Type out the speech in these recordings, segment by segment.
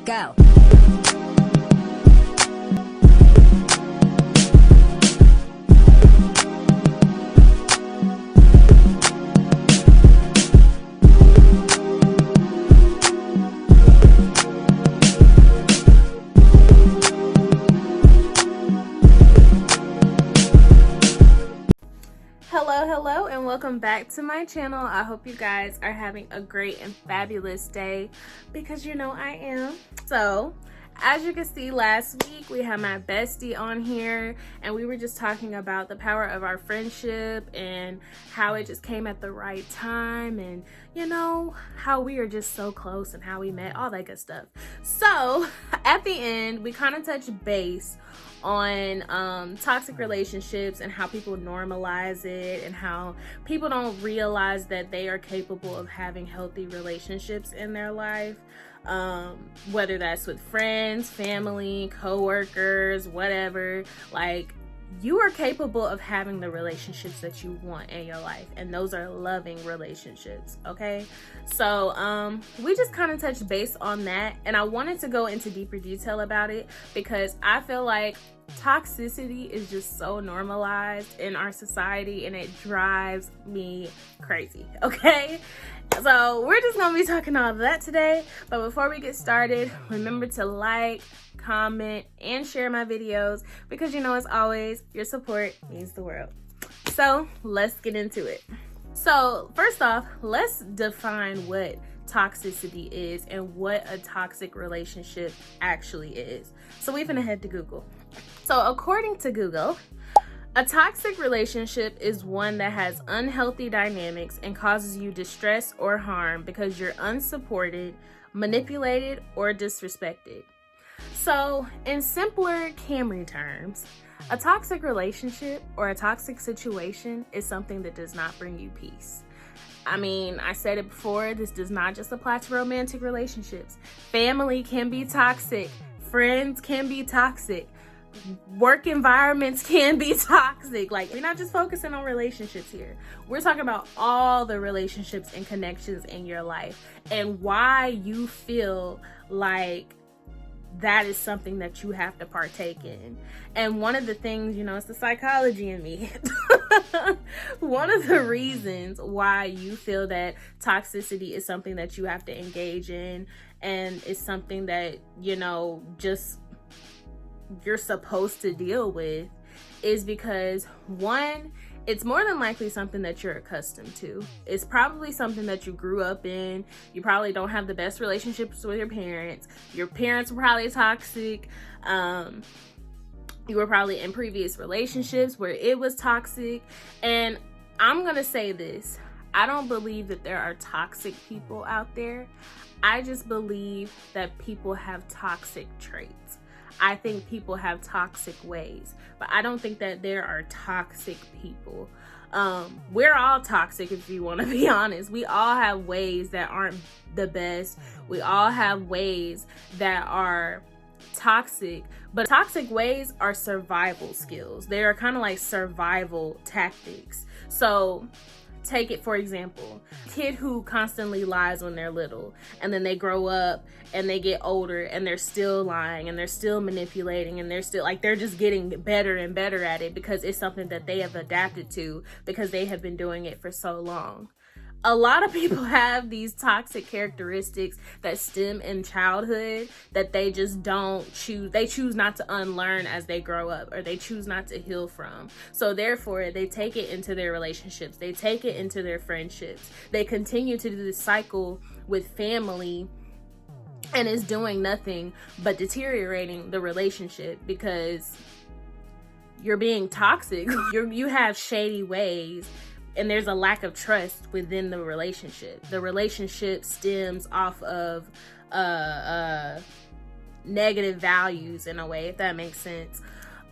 Go. Hello and welcome back to my channel. I hope you guys are having a great and fabulous day, because you know I am. So as you can see, last week we had my bestie on here and we were just talking about the power of our friendship and how it just came at the right time, and you know how we are just so close and how we met, all that good stuff. So at the end we kind of touched base on toxic relationships and how people normalize it and how people don't realize that they are capable of having healthy relationships in their life, whether that's with friends, family, co-workers, whatever. Like, you are capable of having the relationships that you want in your life, and those are loving relationships. Okay, so we just kind of touched base on that, and I wanted to go into deeper detail about it because I feel like toxicity is just so normalized in our society and it drives me crazy. Okay, so we're just gonna be talking all of that today, but before we get started, remember to like, comment, and share my videos, because you know, as always, your support means the world. So let's get into it. So first off, let's define what toxicity is and what a toxic relationship actually is. So we're gonna head to Google. So according to Google, a toxic relationship is one that has unhealthy dynamics and causes you distress or harm because you're unsupported, manipulated, or disrespected. So in simpler Camry terms, a toxic relationship or a toxic situation is something that does not bring you peace. I mean, I said it before, this does not just apply to romantic relationships. Family can be toxic, friends can be toxic, work environments can be toxic. Like, we're not just focusing on relationships here. We're talking about all the relationships and connections in your life and why you feel like that is something that you have to partake in. And one of the things, you know, it's the psychology in me. One of the reasons why you feel that toxicity is something that you have to engage in and it's something that, you know, just you're supposed to deal with is because, one, it's more than likely something that you're accustomed to. It's probably something that you grew up in. You probably don't have the best relationships with your parents. Your parents were probably toxic. You were probably in previous relationships where it was toxic. And I'm gonna say this, I don't believe that there are toxic people out there. I just believe that people have toxic traits. I think people have toxic ways, but I don't think that there are toxic people. We're all toxic, if you want to be honest. We all have ways that aren't the best. We all have ways that are toxic, but toxic ways are survival skills. They are kind of like survival tactics. So take it for example, a kid who constantly lies when they're little, and then they grow up and they get older and they're still lying and they're still manipulating and they're still like, they're just getting better and better at it because it's something that they have adapted to because they have been doing it for so long. A lot of people have these toxic characteristics that stem in childhood that they just don't choose. They choose not to unlearn as they grow up, or they choose not to heal from. So therefore, they take it into their relationships. They take it into their friendships. They continue to do this cycle with family, and it's doing nothing but deteriorating the relationship because you're being toxic. You have shady ways. And there's a lack of trust within the relationship. The relationship stems off of negative values in a way, if that makes sense.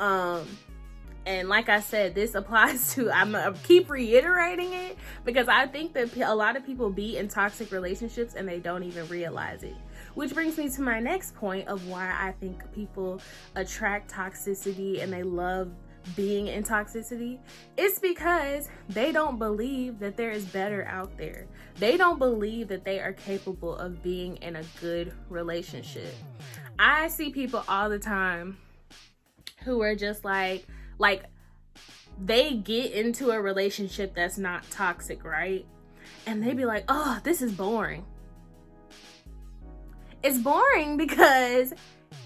And like I said, this applies to, I keep reiterating it because I think that a lot of people be in toxic relationships and they don't even realize it. Which brings me to my next point of why I think people attract toxicity and they love being in toxicity, it's because they don't believe that there is better out there. They don't believe that they are capable of being in a good relationship. I see people all the time who are just like they get into a relationship that's not toxic, right? And they be like, oh, this is boring. It's boring because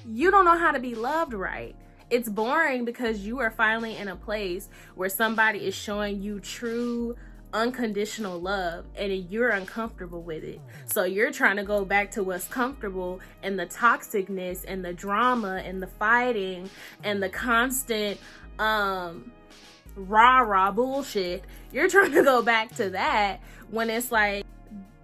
you don't know how to be loved right. It's boring because you are finally in a place where somebody is showing you true unconditional love and you're uncomfortable with it. So you're trying to go back to what's comfortable, and the toxicness and the drama and the fighting and the constant rah bullshit. You're trying to go back to that when it's like,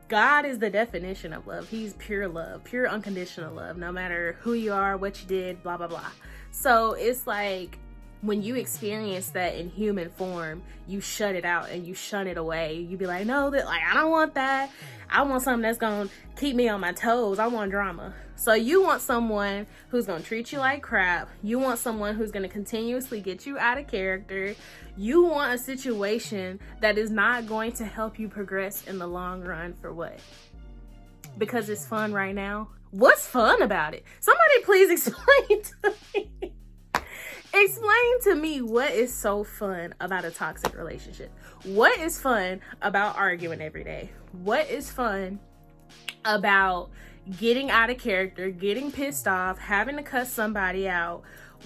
God is the definition of love. He's pure love, pure unconditional love, no matter who you are, what you did, blah, blah, blah. So it's like, when you experience that in human form, you shut it out and you shun it away. You be like, no, that, like, I don't want that. I want something that's gonna keep me on my toes. I want drama. So you want someone who's gonna treat you like crap. You want someone who's gonna continuously get you out of character. You want a situation that is not going to help you progress in the long run. For what? Because it's fun right now? What's fun about it? Somebody please explain to me. Explain to me what is so fun about a toxic relationship. What is fun about arguing every day? What is fun about getting out of character, getting pissed off, having to cuss somebody out?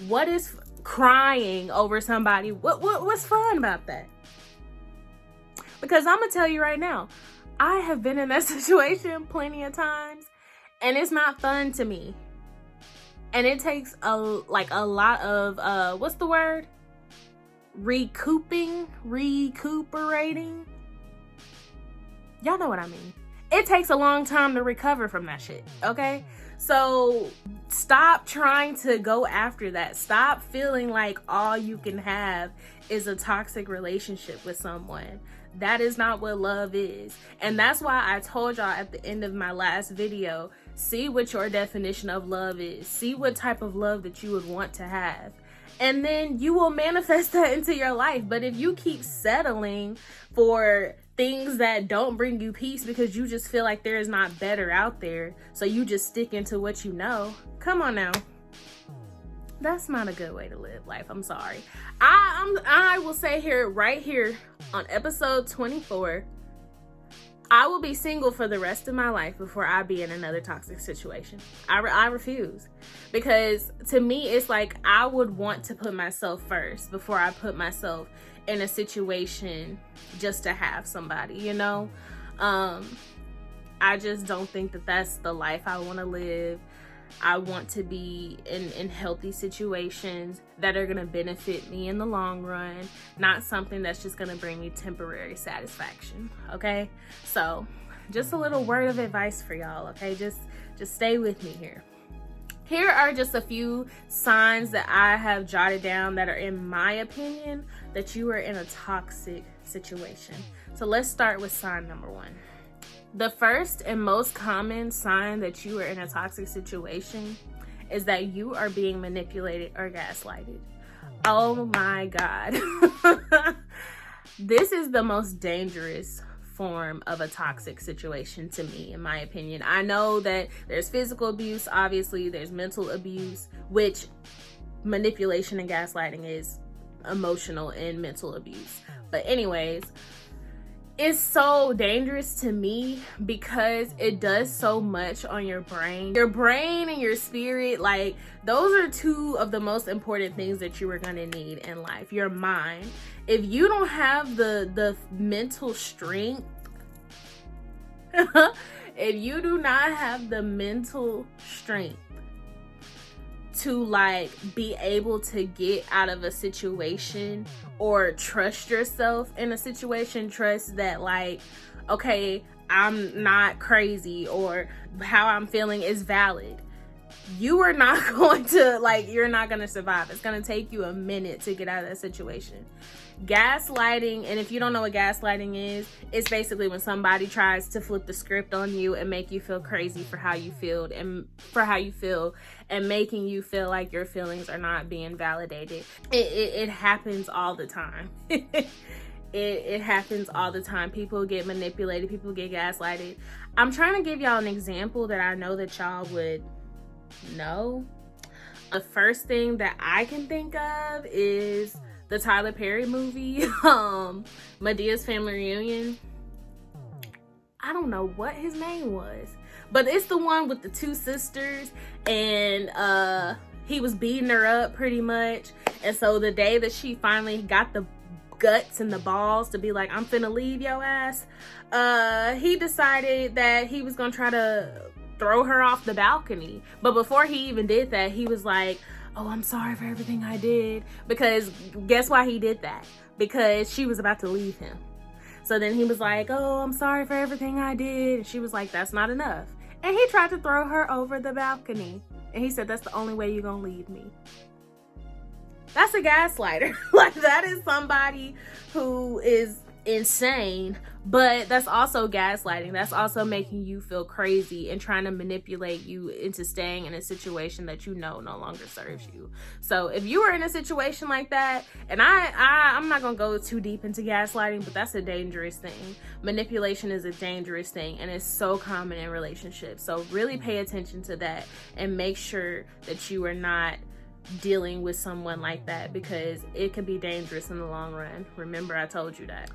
What is crying over somebody? What's fun about that? Because I'm gonna tell you right now, I have been in that situation plenty of times, and it's not fun to me. And it takes a lot of what's the word? Recuperating. Y'all know what I mean. It takes a long time to recover from that shit, okay? So stop trying to go after that. Stop feeling like all you can have is a toxic relationship with someone. That is not what love is. And that's why I told y'all at the end of my last video, see what your definition of love is. See what type of love that you would want to have. And then you will manifest that into your life. But if you keep settling for things that don't bring you peace because you just feel like there is not better out there, so you just stick into what you know, come on now. That's not a good way to live life. I'm sorry. I will say here, right here on episode 24, I will be single for the rest of my life before I be in another toxic situation. I refuse. Because to me, it's like I would want to put myself first before I put myself in a situation just to have somebody, you know? I just don't think that that's the life I want to live. I want to be in healthy situations that are going to benefit me in the long run, not something that's just going to bring me temporary satisfaction, okay? So just a little word of advice for y'all, okay? Just stay with me here. Here are just a few signs that I have jotted down that are, in my opinion, that you are in a toxic situation. So let's start with sign number 1. The first and most common sign that you are in a toxic situation is that you are being manipulated or gaslighted. Oh my God. This is the most dangerous form of a toxic situation to me, in my opinion. I know that there's physical abuse, obviously, there's mental abuse, which manipulation and gaslighting is emotional and mental abuse. But anyways, it's so dangerous to me because it does so much on your brain. Your brain and your spirit, like, those are two of the most important things that you are going to need in life. Your mind. If you don't have the mental strength, if you do not have the mental strength to like be able to get out of a situation or trust yourself in a situation, trust that like, okay, I'm not crazy or how I'm feeling is valid. you are not going to, like, you're not going to survive. It's going to take you a minute to get out of that situation. Gaslighting, and if you don't know what gaslighting is, it's basically when somebody tries to flip the script on you and make you feel crazy for how you feel and making you feel like your feelings are not being validated. It happens all the time. It happens all the time. People get manipulated, people get gaslighted. I'm trying to give y'all an example that I know that y'all would know. The first thing that I can think of is the Tyler Perry movie, Medea's Family Reunion. I don't know what his name was, but it's the one with the two sisters, and he was beating her up pretty much. And so the day that she finally got the guts and the balls to be like, I'm finna leave your ass, he decided that he was gonna try to throw her off the balcony. But before he even did that, he was like, oh, I'm sorry for everything I did. Because guess why he did that? Because she was about to leave him. So then he was like, oh, I'm sorry for everything I did. And she was like, that's not enough. And he tried to throw her over the balcony. And he said, that's the only way you're gonna leave me. That's a gaslighter. Like, that is somebody who is insane, but that's also gaslighting. That's also making you feel crazy and trying to manipulate you into staying in a situation that you know no longer serves you. So if you are in a situation like that, and I'm not gonna go too deep into gaslighting, but that's a dangerous thing. Manipulation is a dangerous thing, and it's so common in relationships. So really pay attention to that and make sure that you are not dealing with someone like that, because it can be dangerous in the long run. Remember, I told you that.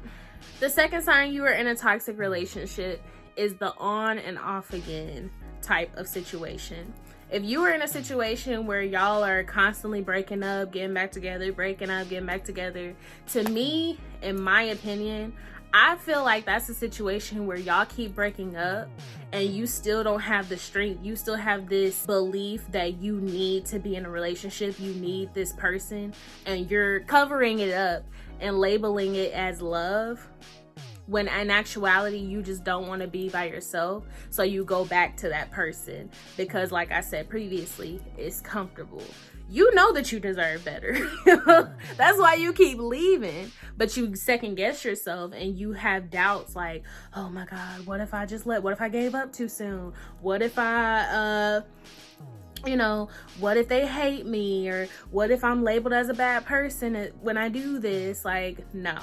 The second sign you are in a toxic relationship is the on and off again type of situation. If you are in a situation where y'all are constantly breaking up, getting back together, breaking up, getting back together, to me, in my opinion, I feel like that's a situation where y'all keep breaking up and you still don't have the strength. You still have this belief that you need to be in a relationship. You need this person, and you're covering it up and labeling it as love, when in actuality, you just don't want to be by yourself. So you go back to that person because, like I said previously, it's comfortable. You know that you deserve better. That's why you keep leaving. But you second guess yourself and you have doubts like, oh my God, what if I gave up too soon? What if what if they hate me? Or what if I'm labeled as a bad person when I do this? Like, no.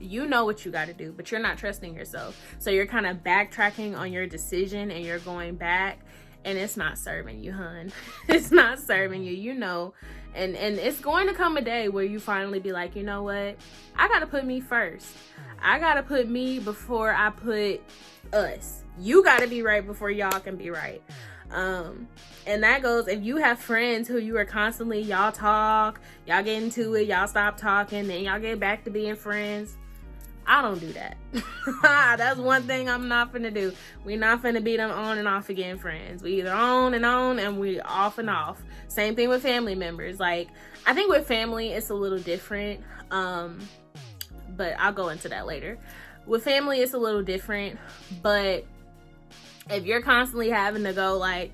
You know what you got to do, but you're not trusting yourself. So you're kind of backtracking on your decision and you're going back. And it's not serving you, hun. It's not serving you, you know. And it's going to come a day where you finally be like, you know what? I got to put me first. I got to put me before I put us. You got to be right before y'all can be right. And that goes, if you have friends who you are constantly, y'all talk, y'all get into it, y'all stop talking, then y'all get back to being friends. I don't do that. That's one thing I'm not finna do. We not finna be them on and off again friends. We either on and we off and off. Same thing with family members. Like, I think with family it's a little different. But I'll go into that later. With family it's a little different. But if you're constantly having to go like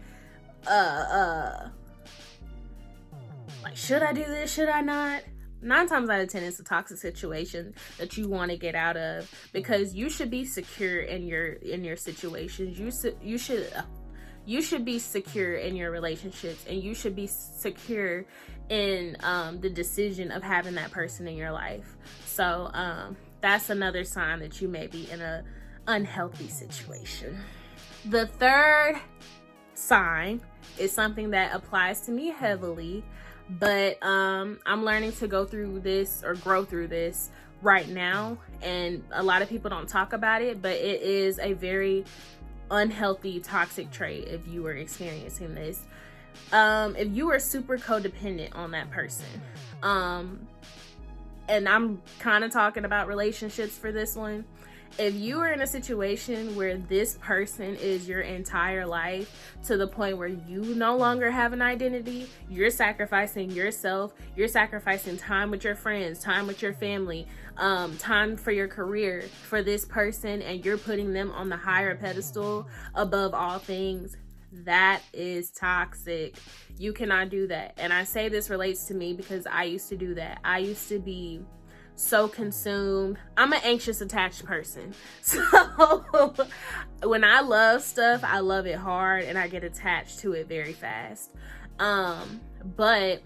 should I do this? Should I not? 9 times out of 10, it's a toxic situation that you want to get out of, because you should be secure in your situations. You should be secure in your relationships, and you should be secure in the decision of having that person in your life. So that's another sign that you may be in a unhealthy situation. The third sign is something that applies to me heavily, but I'm learning to go through this or grow through this right now, and a lot of people don't talk about it, but it is a very unhealthy toxic trait if you are experiencing this. If you are super codependent on that person, and I'm kind of talking about relationships for this one. If you are in a situation where this person is your entire life to the point where you no longer have an identity, you're sacrificing yourself, you're sacrificing time with your friends, time with your family, time for your career for this person, and you're putting them on the higher pedestal above all things, That is toxic. You cannot do that. And I say this relates to me because I used to do that. I used to be so consumed. I'm an anxious attached person. So when I love stuff, I love it hard and I get attached to it very fast. But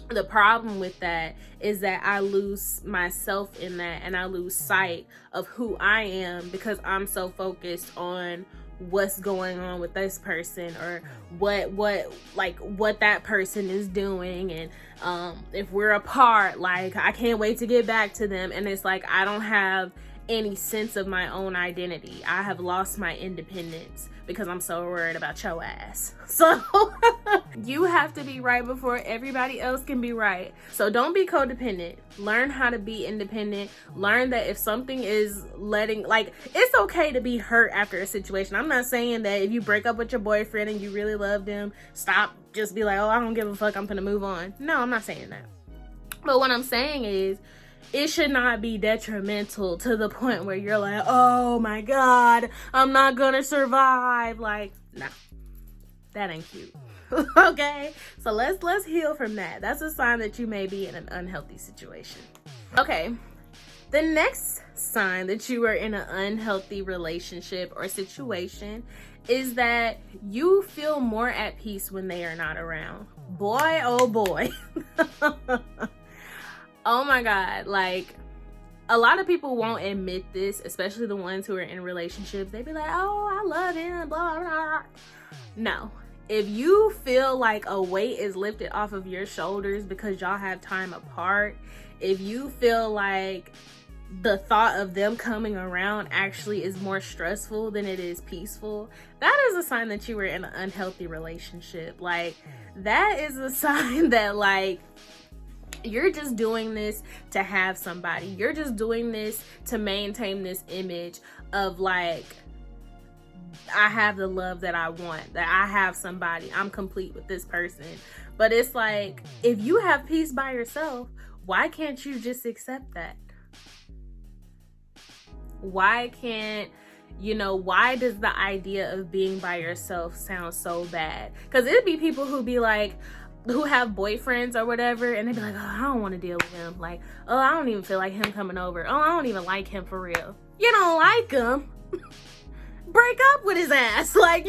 the problem with that is that I lose myself in that, and I lose sight of who I am because I'm so focused on what's going on with this person, or what that person is doing, and if we're apart, like I can't wait to get back to them. And it's like I don't have any sense of my own identity. I have lost my independence because I'm so worried about your ass. So you have to be right before everybody else can be right. So don't be codependent. Learn how to be independent. Learn that if something is it's okay to be hurt after a situation. I'm not saying that if you break up with your boyfriend and you really love them, stop, just be like, oh, I don't give a fuck, I'm gonna move on. No, I'm not saying that. But what I'm saying is, it should not be detrimental to the point where you're like, oh my God, I'm not gonna survive. Like, no, that ain't cute. Okay, so let's heal from that. That's a sign that you may be in an unhealthy situation. Okay, the next sign that you are in an unhealthy relationship or situation is that you feel more at peace when they are not around. Boy, oh boy. Oh my God, like, a lot of people won't admit this, especially the ones who are in relationships. They be like, oh, I love him, blah, blah, blah. No. If you feel like a weight is lifted off of your shoulders because y'all have time apart, if you feel like the thought of them coming around actually is more stressful than it is peaceful, that is a sign that you were in an unhealthy relationship. Like, that is a sign that, like, you're just doing this to have somebody. You're just doing this to maintain this image of, like, I have the love that I want, that I have somebody, I'm complete with this person. But it's like, if you have peace by yourself, why can't you just accept that? Why can't, why does the idea of being by yourself sound so bad? Because it'd be people who be like, who have boyfriends or whatever, and they be like, oh, I don't want to deal with him. Like, oh, I don't even feel like him coming over. Oh, I don't even like him for real. You don't like him? Break up with his ass. Like,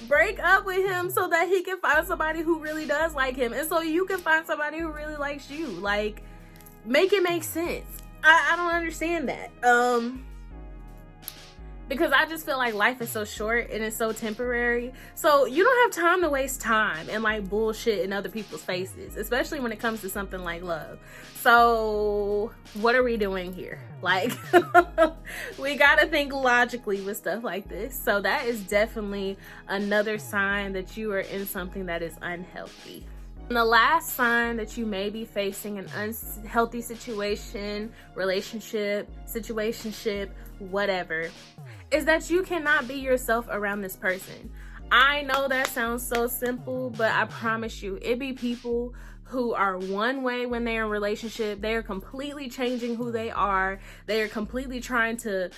break up with him so that he can find somebody who really does like him, and so you can find somebody who really likes you. Like, make it make sense. I don't understand that. Because I just feel like life is so short and it's so temporary. So you don't have time to waste time and like bullshit in other people's faces, especially when it comes to something like love. So what are we doing here? Like, we gotta think logically with stuff like this. So that is definitely another sign that you are in something that is unhealthy. And the last sign that you may be facing an unhealthy situation, relationship, situationship, whatever, is that you cannot be yourself around this person. I know that sounds so simple, but I promise you, it be people who are one way when they're in a relationship. They are completely changing who they are. They are completely trying to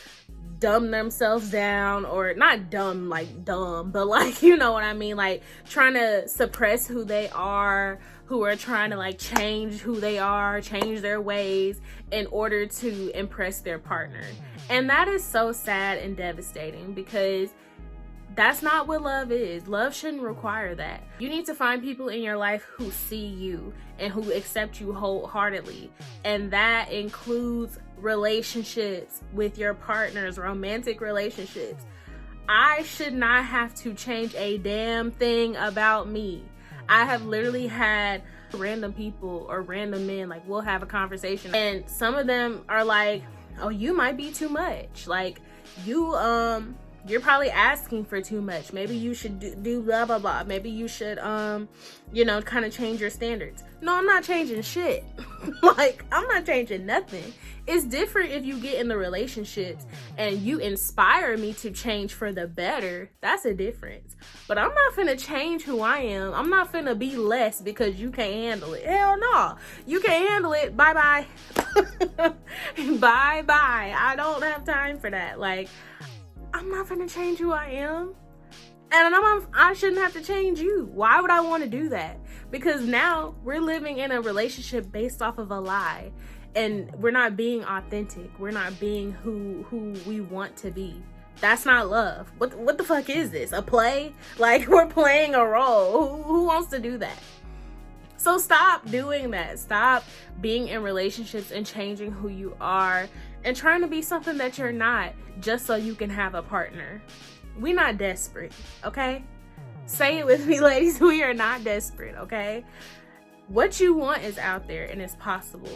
dumb themselves down, or not dumb like dumb, but like, you know what I mean? Like, trying to suppress who they are, who are trying to like change who they are, change their ways in order to impress their partner. And that is so sad and devastating, because that's not what love is. Love shouldn't require that. You need to find people in your life who see you and who accept you wholeheartedly. And that includes relationships with your partners, romantic relationships. I should not have to change a damn thing about me. I have literally had random people or random men, like, we'll have a conversation, and some of them are like, oh, you might be too much. Like, you're probably asking for too much. Maybe you should do blah, blah, blah. Maybe you should, kind of change your standards. No, I'm not changing shit. Like, I'm not changing nothing. It's different if you get in the relationships and you inspire me to change for the better. That's a difference. But I'm not finna change who I am. I'm not finna be less because you can't handle it. Hell no. You can't handle it. Bye-bye. Bye-bye. I don't have time for that. Like, I'm not gonna change who I am. And I shouldn't have to change you. Why would I want to do that? Because now we're living in a relationship based off of a lie. And we're not being authentic. We're not being who we want to be. That's not love. What the fuck is this? A play? Like, we're playing a role. Who wants to do that? So stop doing that. Stop being in relationships and changing who you are and trying to be something that you're not just so you can have a partner. We're not desperate, okay? Say it with me, ladies. We are not desperate, okay? What you want is out there and it's possible.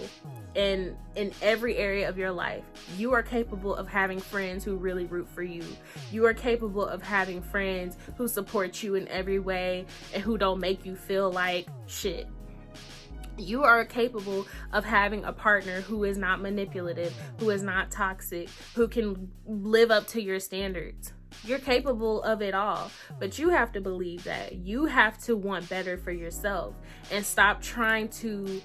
In every area of your life, you are capable of having friends who really root for you. You are capable of having friends who support you in every way and who don't make you feel like shit. You are capable of having a partner who is not manipulative, who is not toxic, who can live up to your standards. You're capable of it all, but you have to believe that. You have to want better for yourself and stop trying to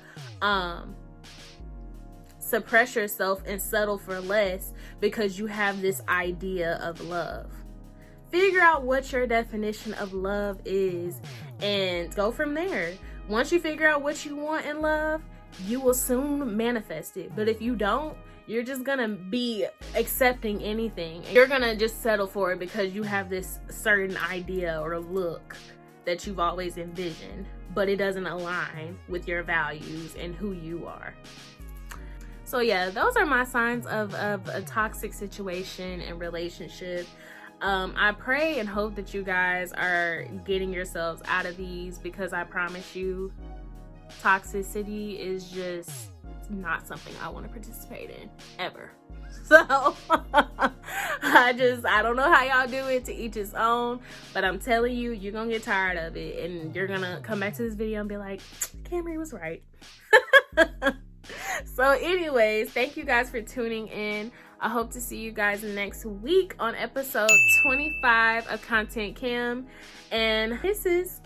suppress yourself and settle for less because you have this idea of love. Figure out what your definition of love is and go from there. Once you figure out what you want in love, you will soon manifest it. But if you don't, you're just gonna be accepting anything. You're gonna just settle for it because you have this certain idea or look that you've always envisioned, but it doesn't align with your values and who you are. So yeah, those are my signs of a toxic situation and relationship. I pray and hope that you guys are getting yourselves out of these, because I promise you, toxicity is just not something I want to participate in ever. So I don't know how y'all do it, to each his own, but I'm telling you, you're gonna get tired of it and you're gonna come back to this video and be like, Camry was right. So anyways, thank you guys for tuning in. I hope to see you guys next week on episode 25 of Content Cam, and kisses.